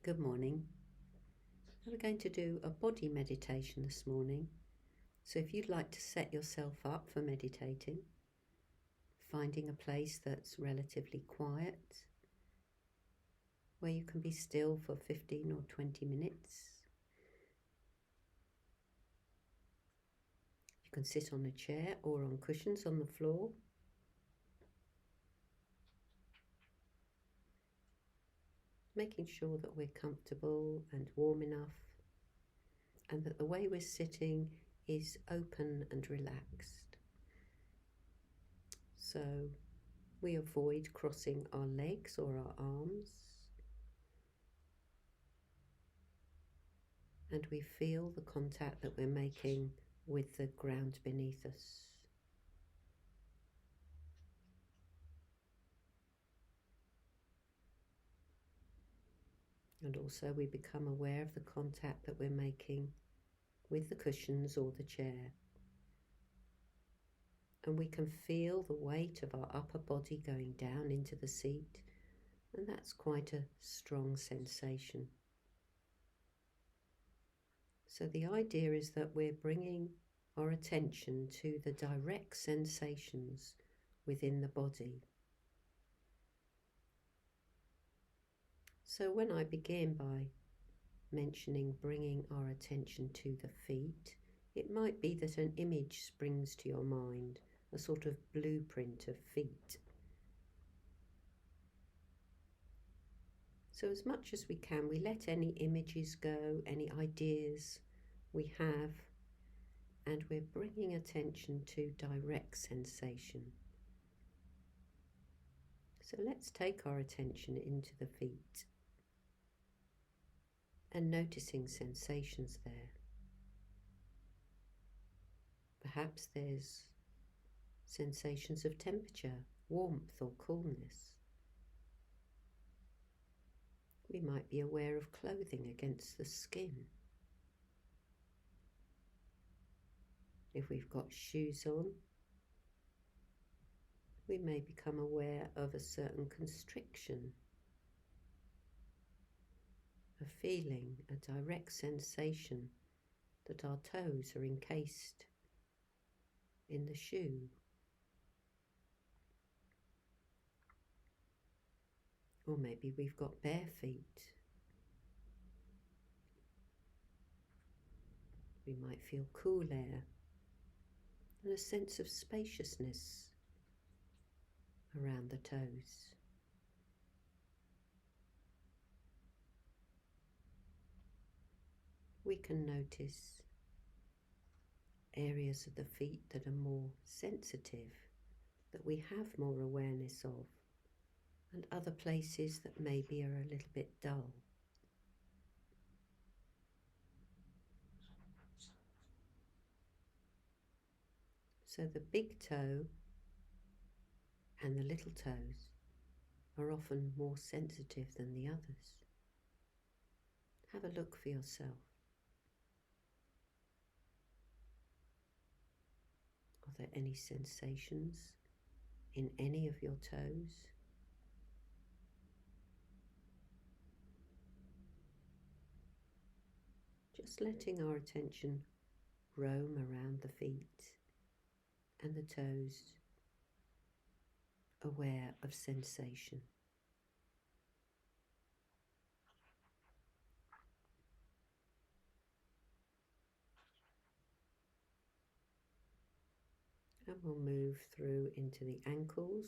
Good morning. We're going to do a body meditation this morning. So if you'd like to set yourself up for meditating, finding a place that's relatively quiet, where you can be still for 15 or 20 minutes. You can sit on a chair or on cushions on the floor. Making sure that we're comfortable and warm enough, and that the way we're sitting is open and relaxed. So we avoid crossing our legs or our arms, and we feel the contact that we're making with the ground beneath us. And also we become aware of the contact that we're making with the cushions or the chair. And we can feel the weight of our upper body going down into the seat, and that's quite a strong sensation. So the idea is that we're bringing our attention to the direct sensations within the body. So when I begin by mentioning bringing our attention to the feet, it might be that an image springs to your mind, a sort of blueprint of feet. So as much as we can, we let any images go, any ideas we have, and we're bringing attention to direct sensation. So let's take our attention into the feet and noticing sensations there. Perhaps there's sensations of temperature, warmth or coolness. We might be aware of clothing against the skin. If we've got shoes on, we may become aware of a certain constriction, a feeling, a direct sensation that our toes are encased in the shoe. Or maybe we've got bare feet. We might feel cool air and a sense of spaciousness around the toes. We can notice areas of the feet that are more sensitive, that we have more awareness of, and other places that maybe are a little bit dull. So the big toe and the little toes are often more sensitive than the others. Have a look for yourself. Are there any sensations in any of your toes? Just letting our attention roam around the feet and the toes, aware of sensation. And we'll move through into the ankles,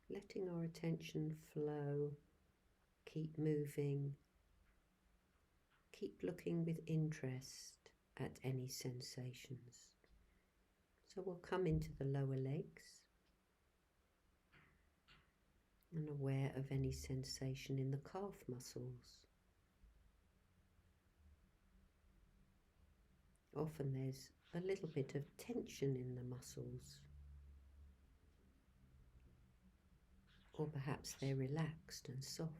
letting our attention flow, keep moving, keep looking with interest at any sensations. So we'll come into the lower legs and aware of any sensation in the calf muscles. Often there's a little bit of tension in the muscles, or perhaps they're relaxed and soft.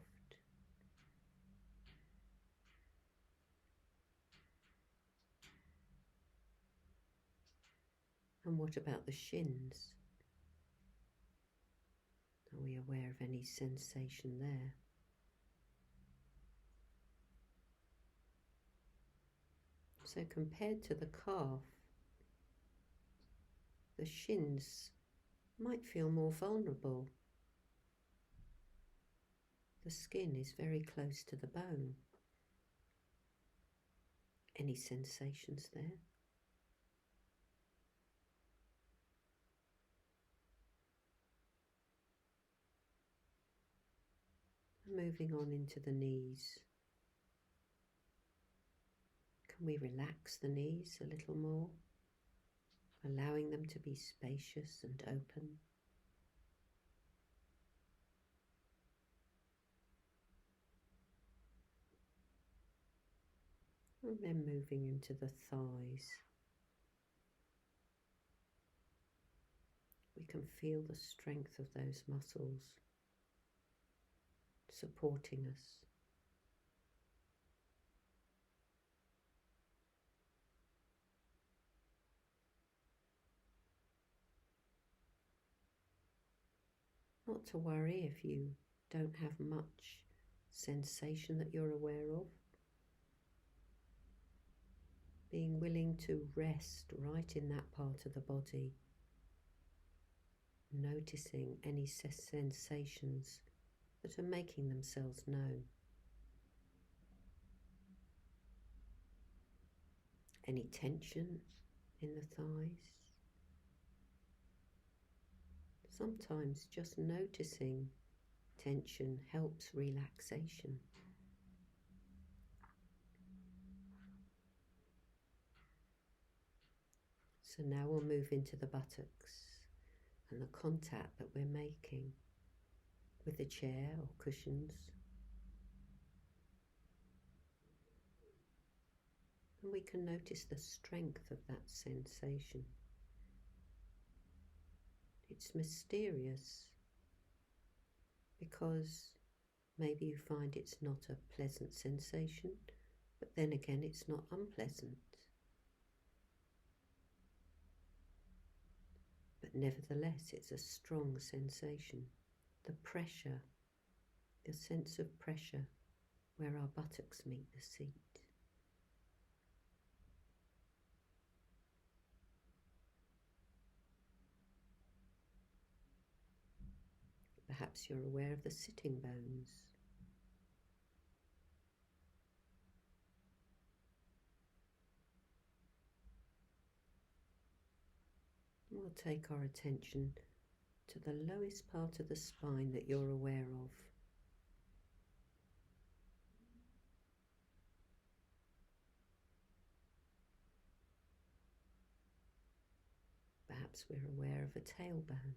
And what about the shins? Are we aware of any sensation there? So compared to the calf, the shins might feel more vulnerable. The skin is very close to the bone. Any sensations there? Moving on into the knees. Can we relax the knees a little more, allowing them to be spacious and open? And then moving into the thighs. We can feel the strength of those muscles supporting us. Not to worry if you don't have much sensation that you're aware of. Being willing to rest right in that part of the body, noticing any sensations that are making themselves known. Any tension in the thighs. Sometimes just noticing tension helps relaxation. So now we'll move into the buttocks and the contact that we're making with the chair or cushions. And we can notice the strength of that sensation. It's mysterious because maybe you find it's not a pleasant sensation, but then again it's not unpleasant. But nevertheless, it's a strong sensation. The pressure, the sense of pressure where our buttocks meet the seat. Perhaps you're aware of the sitting bones. We'll take our attention to the lowest part of the spine that you're aware of. Perhaps we're aware of a tailbone.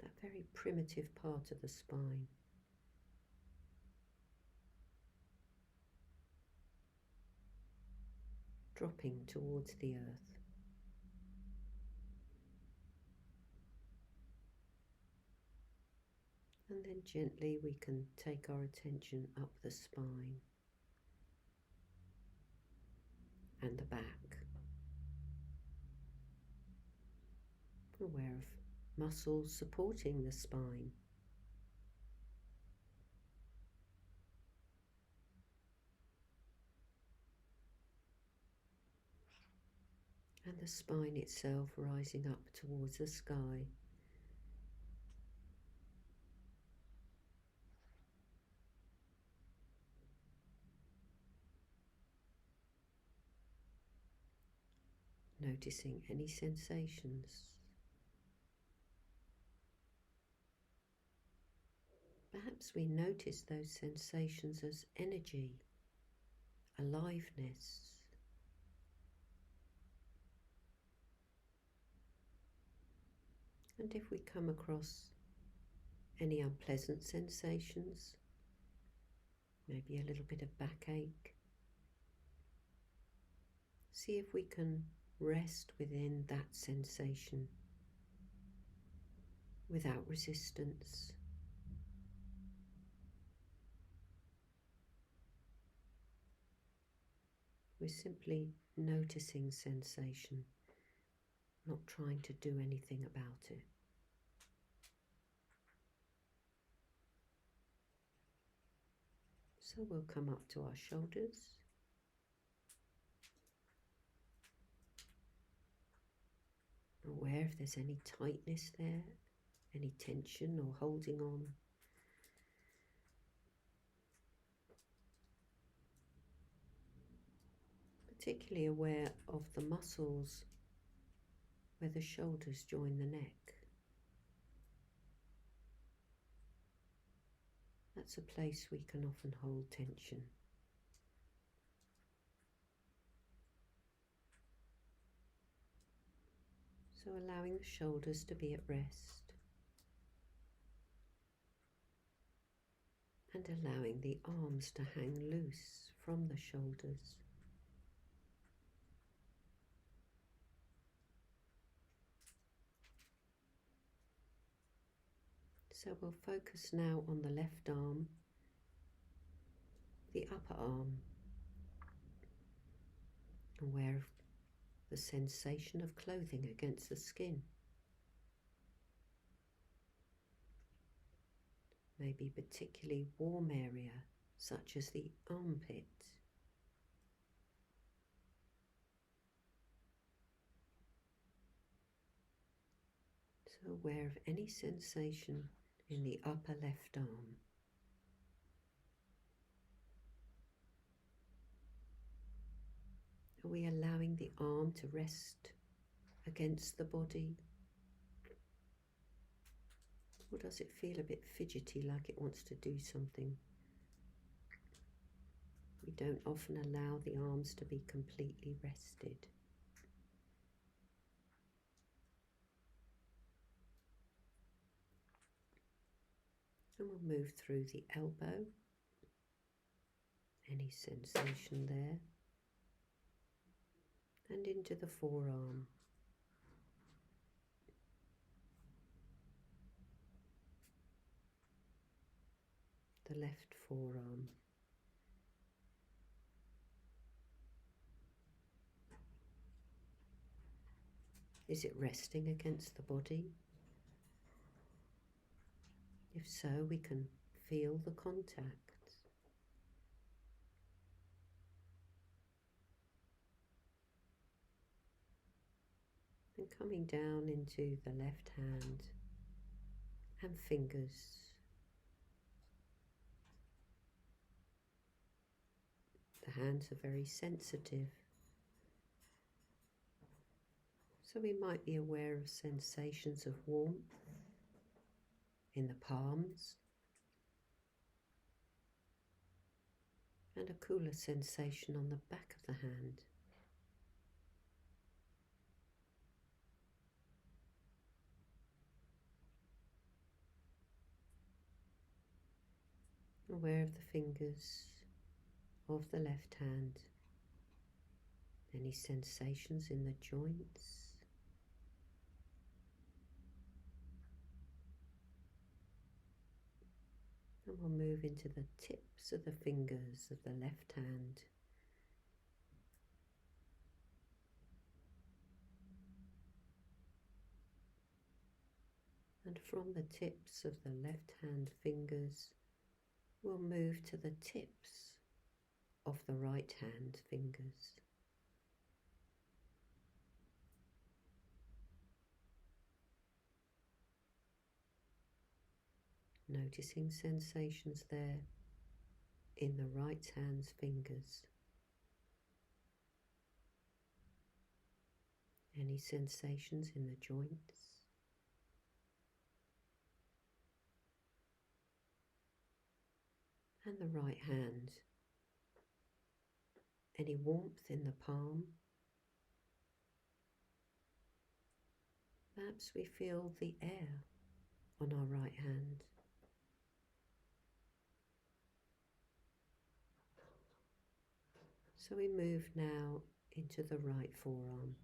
That very primitive part of the spine. Dropping towards the earth. And then gently we can take our attention up the spine and the back. Aware of muscles supporting the spine. And the spine itself rising up towards the sky. Noticing any sensations. Perhaps we notice those sensations as energy, aliveness. And if we come across any unpleasant sensations, maybe a little bit of backache, see if we can rest within that sensation without resistance. We're simply noticing sensation, not trying to do anything about it. So we'll come up to our shoulders. Aware if there's any tightness there, any tension or holding on. Particularly aware of the muscles where the shoulders join the neck. That's a place we can often hold tension. So allowing the shoulders to be at rest and allowing the arms to hang loose from the shoulders. So we'll focus now on the left arm, the upper arm, aware of the sensation of clothing against the skin. Maybe particularly warm area, such as the armpit. So aware of any sensation in the upper left arm. Are we allowing the arm to rest against the body? Or does it feel a bit fidgety, like it wants to do something? We don't often allow the arms to be completely rested. And we'll move through the elbow. Any sensation there? And into the forearm. The left forearm. Is it resting against the body? If so, we can feel the contact. And coming down into the left hand and fingers. The hands are very sensitive. So we might be aware of sensations of warmth in the palms and a cooler sensation on the back of the hand. Aware of the fingers of the left hand, any sensations in the joints. And we'll move into the tips of the fingers of the left hand. And from the tips of the left hand fingers, we'll move to the tips of the right hand fingers. Noticing sensations there in the right hand's fingers. Any sensations in the joints? And the right hand. Any warmth in the palm? Perhaps we feel the air on our right hand. So we move now into the right forearm.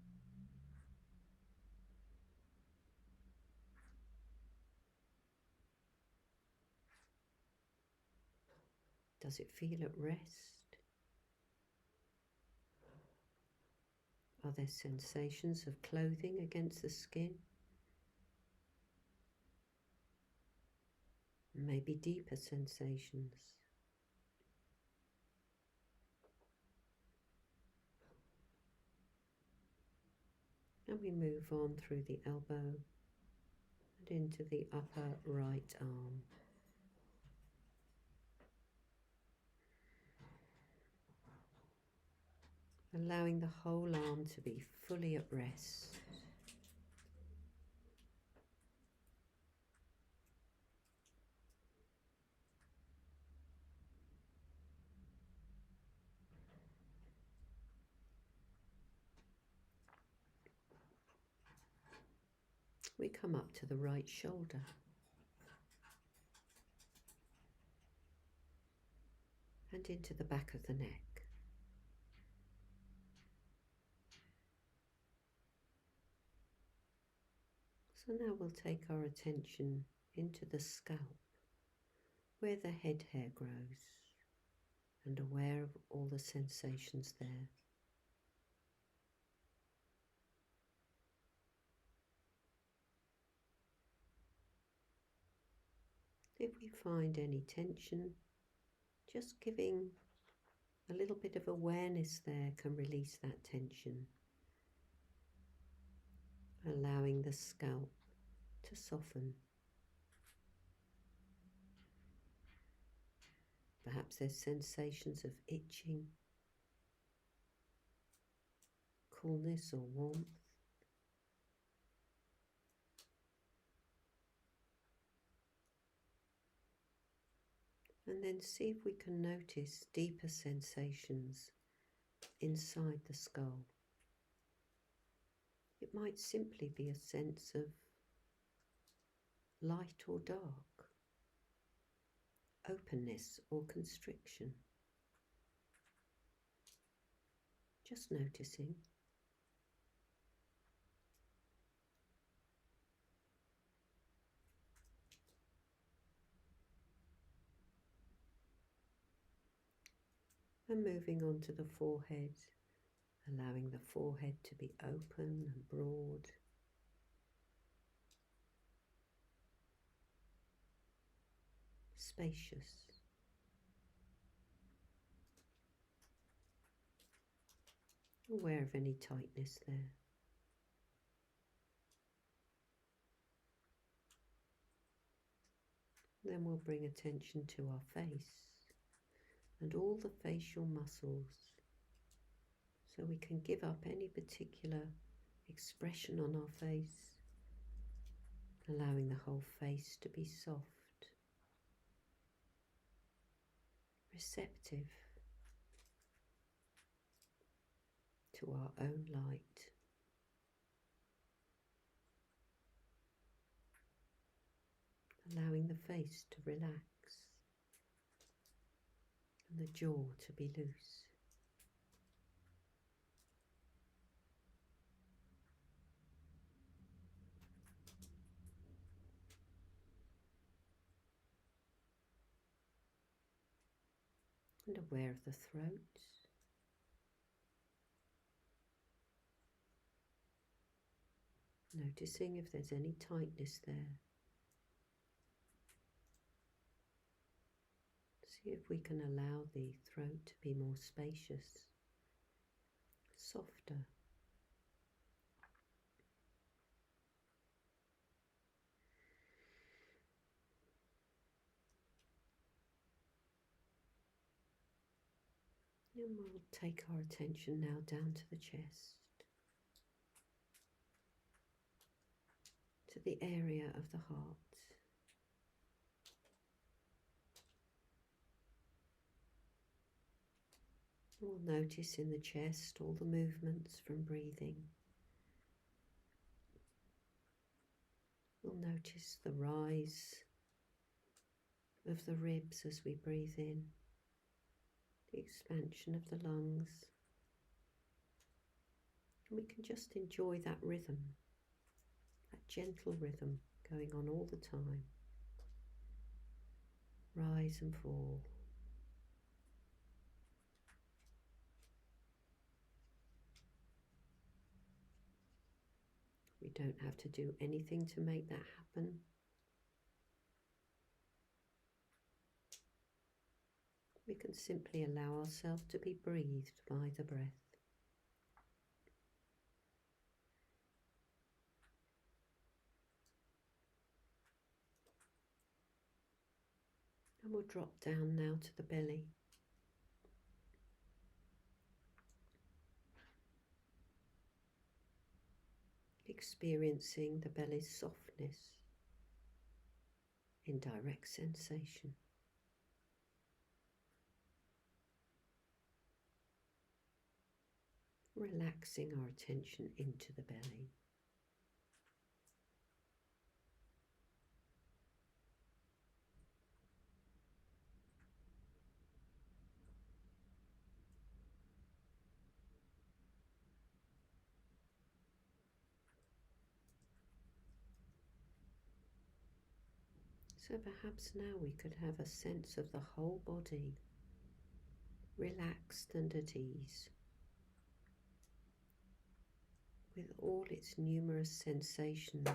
Does it feel at rest? Are there sensations of clothing against the skin? Maybe deeper sensations. And we move on through the elbow and into the upper right arm. Allowing the whole arm to be fully at rest. We come up to the right shoulder. And into the back of the neck. So now we'll take our attention into the scalp, where the head hair grows, and aware of all the sensations there. If we find any tension, just giving a little bit of awareness there can release that tension, allowing the scalp to soften. Perhaps there's sensations of itching, coolness or warmth. And then see if we can notice deeper sensations inside the skull. It might simply be a sense of light or dark, openness or constriction. Just noticing. And moving on to the forehead, allowing the forehead to be open and broad. Spacious. Aware of any tightness there. Then we'll bring attention to our face and all the facial muscles, so we can give up any particular expression on our face, allowing the whole face to be soft, receptive to our own light. Allowing the face to relax and the jaw to be loose. And aware of the throat. Noticing if there's any tightness there. See if we can allow the throat to be more spacious, softer. And we'll take our attention now down to the chest, to the area of the heart. We'll notice in the chest all the movements from breathing. We'll notice the rise of the ribs as we breathe in, the expansion of the lungs. And we can just enjoy that rhythm, that gentle rhythm going on all the time. Rise and fall. don't have to do anything to make that happen. We can simply allow ourselves to be breathed by the breath. And we'll drop down now to the belly. Experiencing the belly's softness in direct sensation. Relaxing our attention into the belly. So perhaps now we could have a sense of the whole body, relaxed and at ease, with all its numerous sensations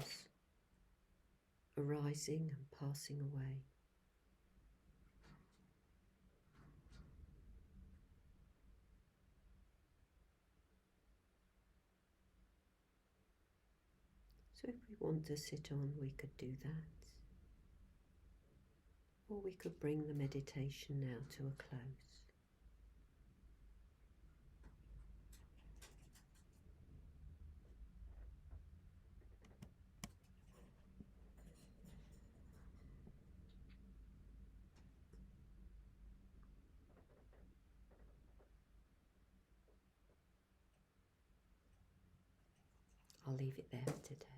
arising and passing away. So if we want to sit on, we could do that. Or we could bring the meditation now to a close. I'll leave it there for today.